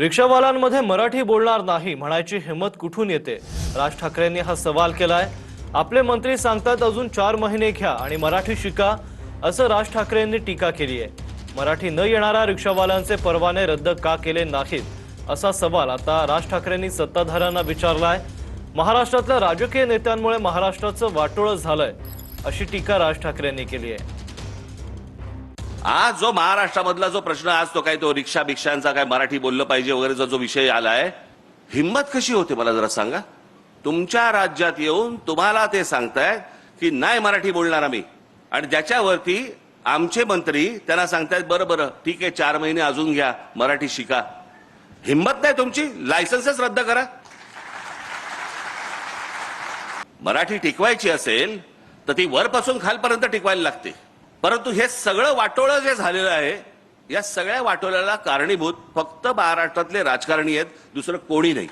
रिक्षावाल्यांमध्ये मराठी बोलणार नाही म्हणायची हिम्मत कुठून येते? राज ठाकरेंनी हा सवाल केलाय। आपले मंत्री सांगतात अजून 4 महिने घ्या आणि मराठी शिका, असं राज ठाकरेंनी टीका केली आहे। मराठी न येणाऱ्या रिक्षावाल्यांचे परवाने रद्द का केले नाहीत, असा सवाल आता राज ठाकरेंनी सत्ताधाऱ्यांना विचारलाय। महाराष्ट्रातल्या राजकीय नेत्यांमुळे महाराष्ट्राचं वाटोळं झालंय, अशी टीका राज ठाकरेंनी केली आहे। आज जो महाराष्ट्रामधला जो प्रश्न आज तो काय तो रिक्षा भिक्षांचा काय मराठी बोललं पाहिजे वगैरे जो विषय आलाय, हिम्मत कशी होते मला जरा सांगा। तुमच्या राज्यात येऊन तुम्हाला ते सांगतायत की नाही मराठी बोलणार आम्ही, आणि ज्याच्यावरती आमचे मंत्री त्यांना सांगतायत बरं बरं ठीक आहे 4 महिने अजून घ्या, मराठी शिका। हिम्मत नाही तुमची, लायसन्सच रद्द करा। मराठी टिकवायची असेल तर ती वरपासून खालपर्यंत टिकवायला लागते। परंतु हे सगळं वाटोळं जे झालेलं आहे, या सगळ्या वाटोळ्याला कारणीभूत फक्त महाराष्ट्रातले राजकारणी आहेत, दुसरं कोणी नाही।